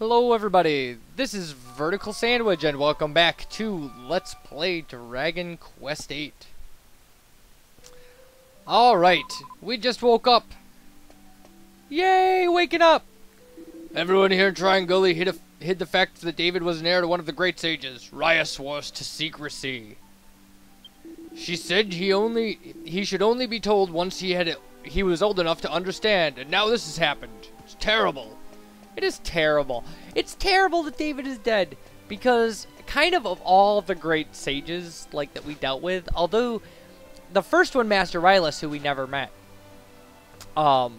Hello everybody, this is VerticalSandwich and welcome back to Let's Play Dragon Quest VIII. Alright, we just woke up. Yay, waking up! Everyone here in Triangle Gully hid the fact that David was an heir to one of the great sages. Raya swore us to secrecy. She said he should only be told once he was old enough to understand, and now this has happened. It's terrible. It is terrible. It's terrible that David is dead, because kind of all the great sages like that we dealt with, although the first one, Master Rylus, who we never met, but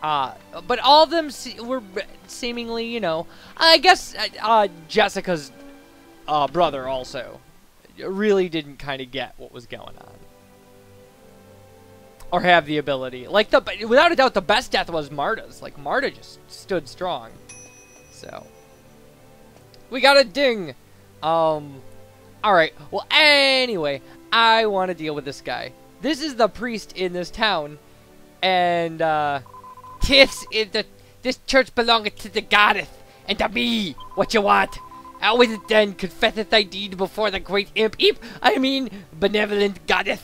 all of them were seemingly, you know, I guess Jessica's brother also really didn't kind of get what was going on. Or have the ability. Like, without a doubt, the best death was Marta's. Like, Marta just stood strong. So. We got a ding! Alright. Well, anyway, I want to deal with this guy. This is the priest in this town. And, this church belongeth to the goddess. And to me, what you want? How is it then, confesseth thy deed before the great benevolent goddess?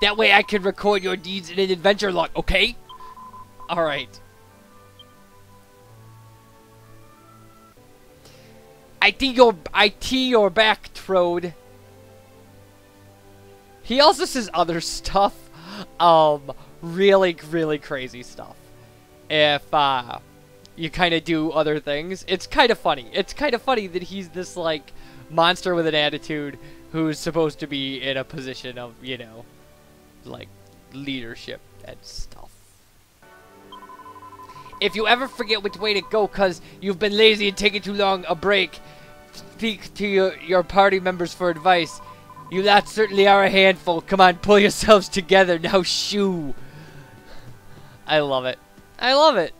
That way I can record your deeds in an adventure log, okay? Alright. I tee your back, Trode. He also says other stuff. Really, really crazy stuff. If, you kind of do other things. It's kind of funny. It's kind of funny that he's this, like, monster with an attitude who's supposed to be in a position of, you know, like, leadership and stuff. If you ever forget which way to go because you've been lazy and taking too long a break, speak to your party members for advice. You lot certainly are a handful. Come on, pull yourselves together. Now shoo. I love it. I love it.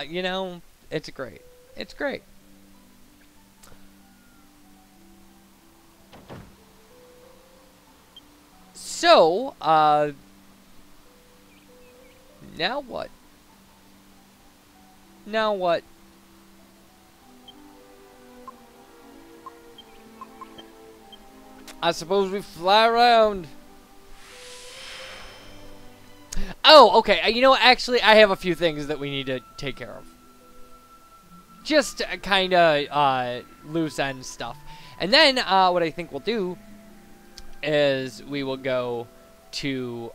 You know, it's great. It's great. So, now what? Now what? I suppose we fly around. Oh, okay. You know, actually, I have a few things that we need to take care of. Just kind of loose end stuff. And then, what I think we'll do is we will go to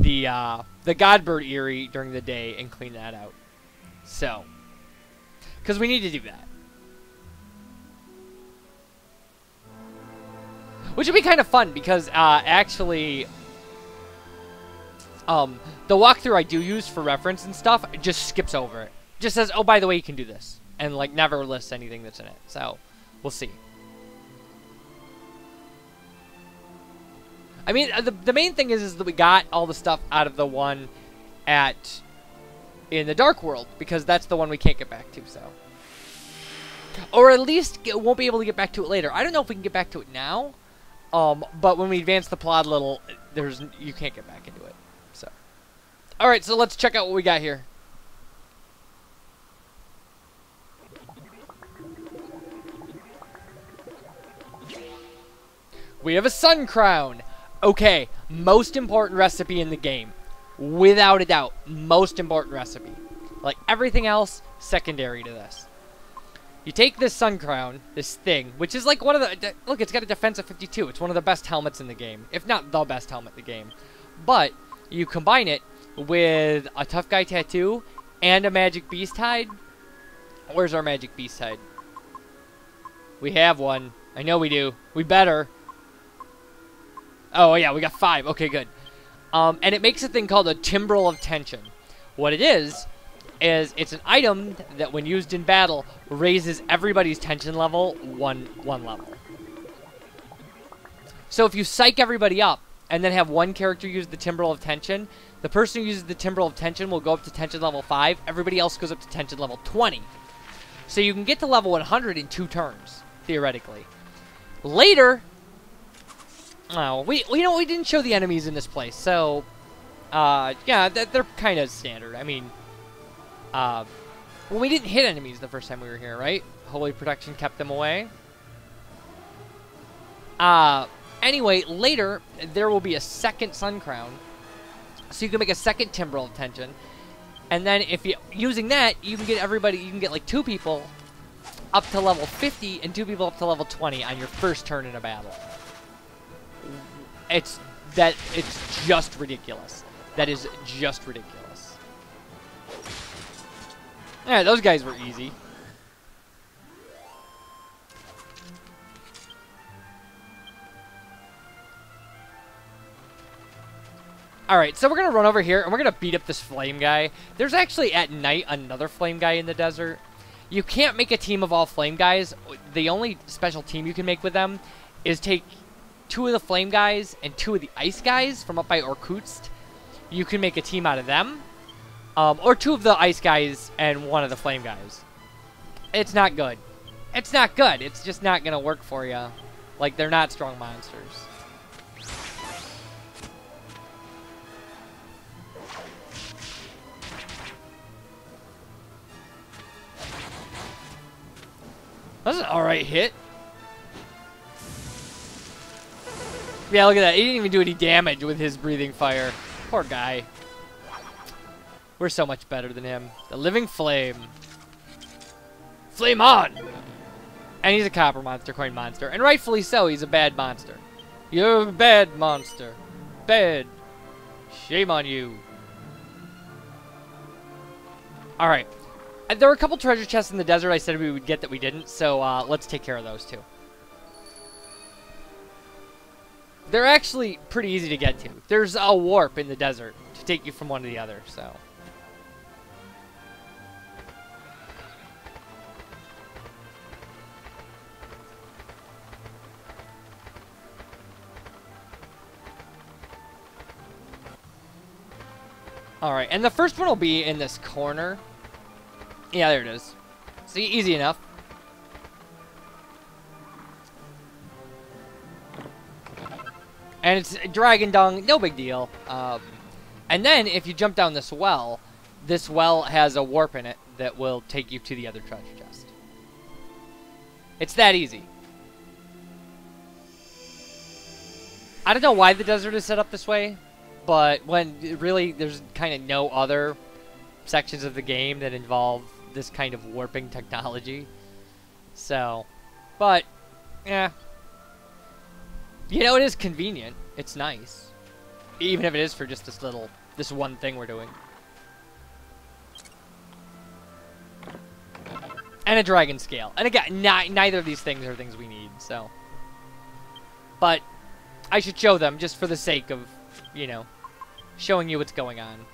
the Godbird Eyrie during the day and clean that out. So, because we need to do that, which would be kind of fun because actually, the walkthrough I do use for reference and stuff just skips over it. Just says, oh, by the way, you can do this. And, like, never lists anything that's in it. So, we'll see. I mean, the main thing is that we got all the stuff out of the one in the Dark World. Because that's the one we can't get back to, so. Or at least won't be able to get back to it later. I don't know if we can get back to it now. But when we advance the plot a little, you can't get back into it. So. Alright, so let's check out what we got here. We have a sun crown. Okay, most important recipe in the game. Without a doubt, most important recipe. Like everything else, secondary to this. You take this sun crown, this thing, which is like one of the... Look, it's got a defense of 52. It's one of the best helmets in the game. If not the best helmet in the game. But you combine it with a tough guy tattoo and a magic beast hide. Where's our magic beast hide? We have one. I know we do. We better. Oh, yeah, we got 5. Okay, good. And it makes a thing called a timbrel of tension. What it is it's an item that, when used in battle, raises everybody's tension level one level. So if you psych everybody up, and then have one character use the timbrel of tension, the person who uses the timbrel of tension will go up to tension level 5. Everybody else goes up to tension level 20. So you can get to level 100 in 2 turns, theoretically. Later... Oh, we didn't show the enemies in this place, so yeah, they're kind of standard. I mean, well, we didn't hit enemies the first time we were here, right? Holy protection kept them away. Anyway, later there will be a second sun crown, so you can make a second timbrel of tension, and then if you using that, you can get everybody. You can get like 2 people up to level 50 and 2 people up to level 20 on your first turn in a battle. It's just ridiculous. That is just ridiculous. Yeah, those guys were easy. Alright, so we're going to run over here, and we're going to beat up this flame guy. There's actually, at night, another flame guy in the desert. You can't make a team of all flame guys. The only special team you can make with them is take 2 of the flame guys and 2 of the ice guys from up by Irkutsk. You can make a team out of them. Or 2 of the ice guys and 1 of the flame guys. It's not good. It's not good. It's just not going to work for you. Like, they're not strong monsters. That's an alright hit. Yeah, look at that. He didn't even do any damage with his breathing fire. Poor guy. We're so much better than him. The living flame. Flame on! And he's a copper monster, coin monster. And rightfully so, he's a bad monster. You're a bad monster. Bad. Shame on you. Alright. There were a couple treasure chests in the desert I said we would get that we didn't, so let's take care of those too. They're actually pretty easy to get to. There's a warp in the desert to take you from one to the other, so. Alright, and the first one will be in this corner. Yeah, there it is. See, easy enough. And it's dragon dung, no big deal. And then, if you jump down this well has a warp in it that will take you to the other treasure chest. It's that easy. I don't know why the desert is set up this way, but when really there's kind of no other sections of the game that involve this kind of warping technology. So, but, yeah. You know, it is convenient. It's nice. Even if it is for just this one thing we're doing. And a dragon scale. And again, neither of these things are things we need, so. But, I should show them just for the sake of, you know, showing you what's going on.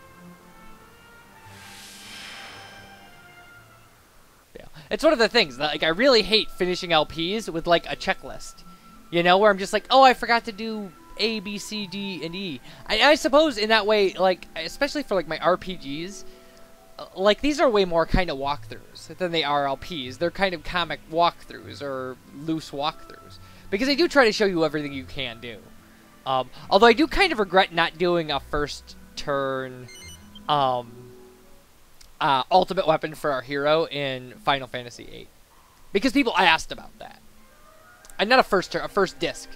It's one of the things that, like, I really hate finishing LPs with, like, a checklist. You know, where I'm just like, oh, I forgot to do A, B, C, D, and E. I suppose in that way, like, especially for, like, my RPGs, like, these are way more kind of walkthroughs than they are LPs. They're kind of comic walkthroughs or loose walkthroughs. Because they do try to show you everything you can do. Although I do kind of regret not doing a first turn, ultimate weapon for our hero in Final Fantasy VIII. Because people asked about that. And not a first turn, a first disc.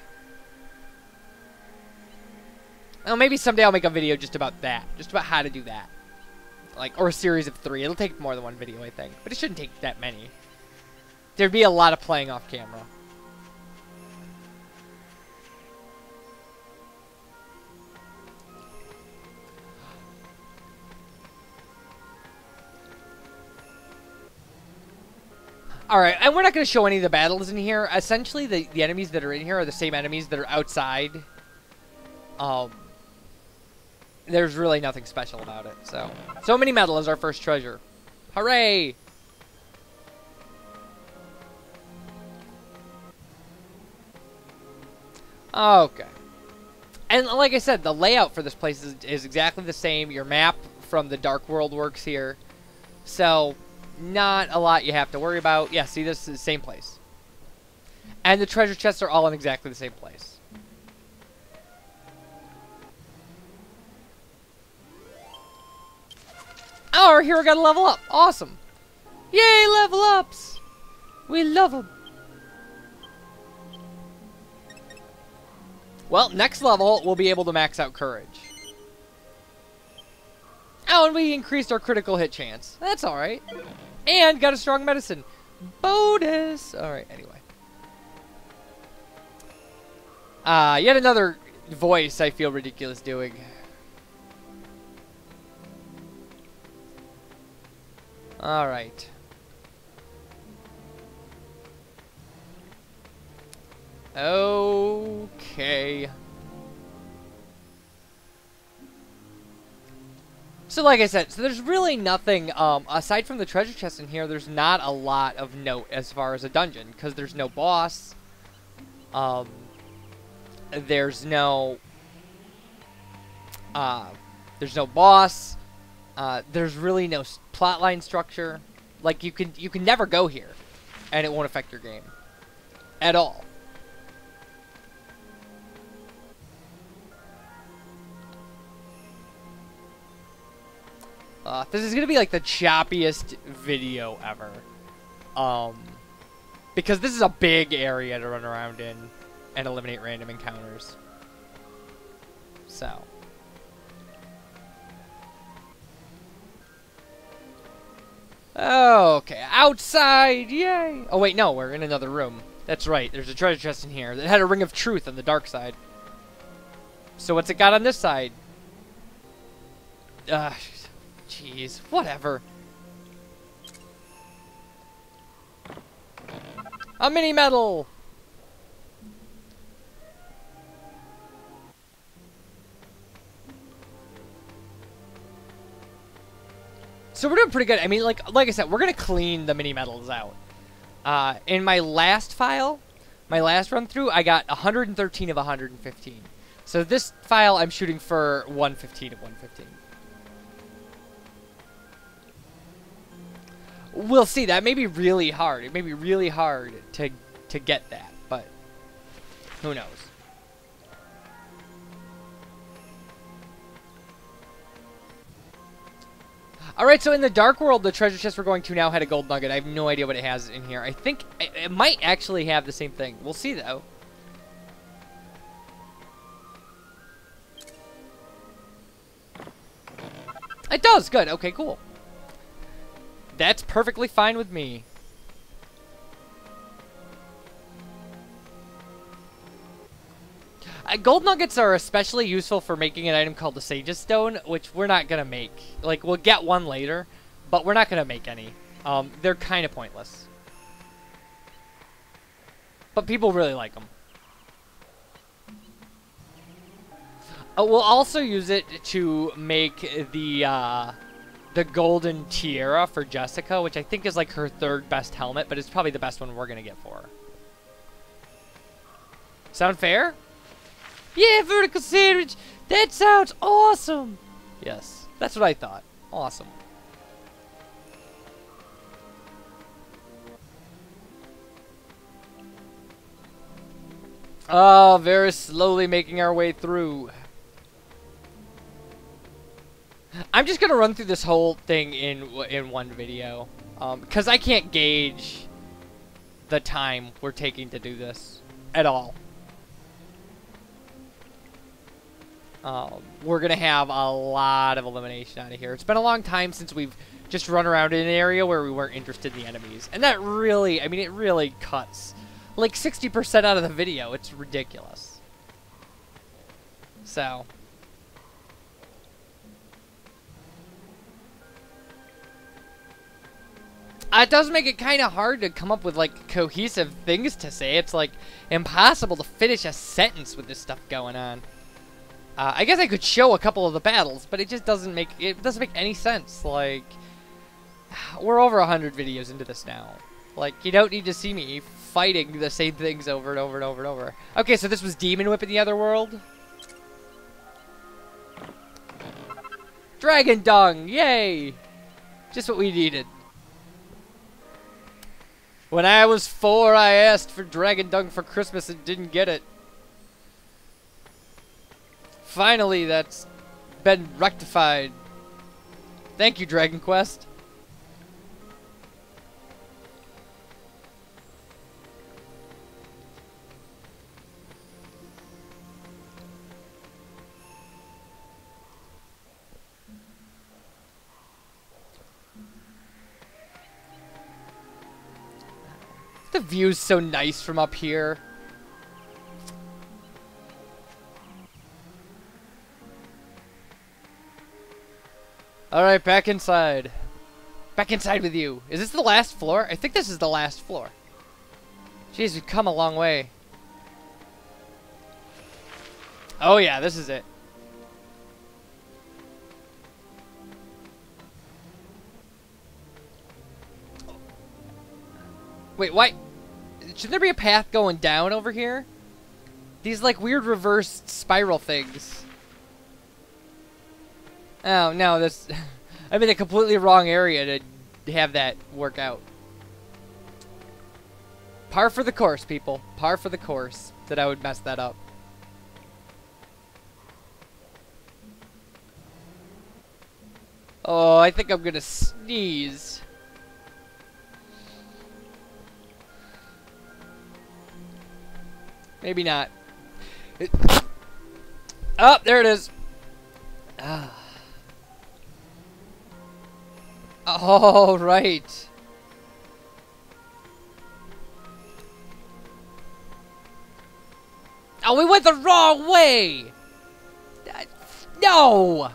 Well, maybe someday I'll make a video just about that. Just about how to do that. Like, or a series of 3. It'll take more than one video, I think. But it shouldn't take that many. There'd be a lot of playing off camera. Alright, and we're not going to show any of the battles in here. Essentially, the enemies that are in here are the same enemies that are outside. There's really nothing special about it, so. So many metal is our first treasure. Hooray! Okay. And like I said, the layout for this place is exactly the same. Your map from the Dark World works here. So, not a lot you have to worry about. Yeah, see, this is the same place. And the treasure chests are all in exactly the same place. our hero got a level up. Awesome. Yay, level ups. We love them. Well, next level, we'll be able to max out courage. Oh, and we increased our critical hit chance. That's alright. And got a strong medicine. Bonus. Alright, anyway. Yet another voice I feel ridiculous doing. Alright. Okay. So like I said, so there's really nothing, aside from the treasure chest in here, there's not a lot of note as far as a dungeon, because there's no boss, there's no boss, there's really no plotline structure. Like, you can never go here, and it won't affect your game. At all. This is going to be like the choppiest video ever. Because this is a big area to run around in and eliminate random encounters. So. Okay, outside, yay! Oh wait, no, we're in another room. That's right, there's a treasure chest in here that had a ring of truth on the dark side. So what's it got on this side? Jeez, whatever. A mini medal! So we're doing pretty good. I mean, like I said, we're gonna clean the mini medals out. In my last file, my last run through, I got 113 of 115. So this file, I'm shooting for 115 of 115. We'll see. That may be really hard. It may be really hard to get that, but who knows? Alright, so in the Dark World, the treasure chest we're going to now had a gold nugget. I have no idea what it has in here. I think it might actually have the same thing. We'll see, though. It does! Good. Okay, cool. That's perfectly fine with me. Gold nuggets are especially useful for making an item called the Sage's Stone, which we're not going to make. Like, we'll get one later, but we're not going to make any. They're kind of pointless. But people really like them. We'll also use it to make the golden tiara for Jessica, which I think is like her third best helmet, but it's probably the best one we're going to get for her. Sound fair? Yeah, vertical sandwich! That sounds awesome! Yes, that's what I thought. Awesome. Oh, very slowly making our way through. I'm just gonna run through this whole thing in one video, because I can't gauge the time we're taking to do this at all. We're gonna have a lot of elimination out of here. It's been a long time since we've just run around in an area where we weren't interested in the enemies, and that really, I mean, it really cuts like 60% out of the video. It's ridiculous. So. It does make it kind of hard to come up with, like, cohesive things to say. It's, like, impossible to finish a sentence with this stuff going on. I guess I could show a couple of the battles, but it just doesn't make any sense. Like, we're over 100 videos into this now. Like, you don't need to see me fighting the same things over and over and over and over. Okay, so this was Demon Whip in the other world. Dragon Dung! Yay! Just what we needed. When I was 4, I asked for Dragon Dung for Christmas and didn't get it. Finally, that's been rectified. Thank you, Dragon Quest. The view's so nice from up here. Alright, back inside. Back inside with you. Is this the last floor? I think this is the last floor. Jeez, we've come a long way. Oh yeah, this is it. Wait, why? Should there be a path going down over here? These, like, weird reversed spiral things. Oh, no, this... I'm in a completely wrong area to have that work out. Par for the course, people. Par for the course that I would mess that up. Oh, I think I'm gonna sneeze. Maybe not. Oh, there it is. Ah. Oh, right. Oh, we went the wrong way. No.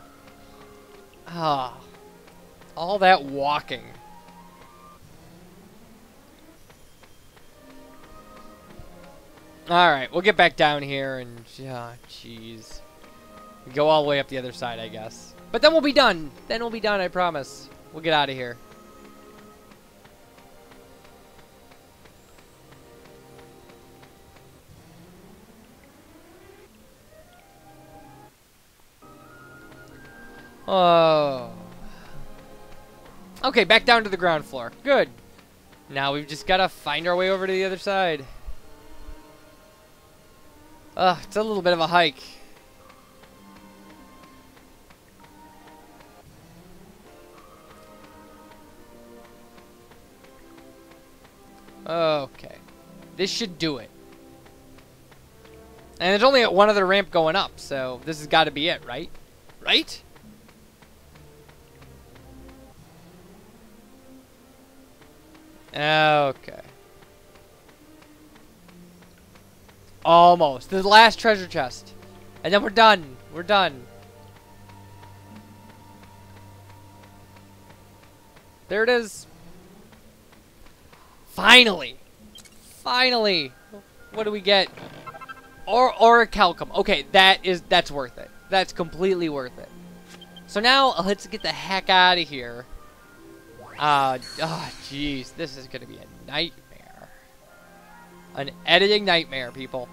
Ah. All that walking. Alright, we'll get back down here and... jeez. Go all the way up the other side, I guess. But then we'll be done. Then we'll be done, I promise. We'll get out of here. Oh. Okay, back down to the ground floor. Good. Now we've just got to find our way over to the other side. Ugh, it's a little bit of a hike. Okay. This should do it. And there's only one other ramp going up, so this has got to be it, right? Right? Okay. Almost. The last treasure chest. And then we're done. We're done. There it is. Finally. Finally. What do we get? Orichalcum. Okay, that's worth it. That's completely worth it. So now let's get the heck out of here. Oh, jeez. This is going to be a nightmare. An editing nightmare, people.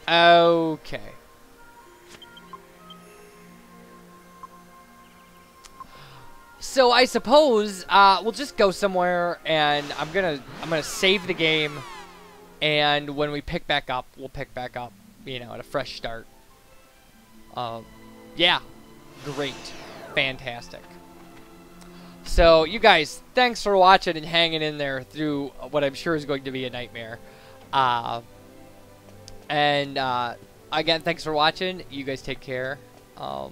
Okay. So I suppose we'll just go somewhere, and I'm gonna save the game, and when we pick back up, we'll pick back up, you know, at a fresh start. Yeah, great, fantastic. So you guys, thanks for watching and hanging in there through what I'm sure is going to be a nightmare. Again, thanks for watching. You guys take care. Bye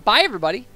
everybody.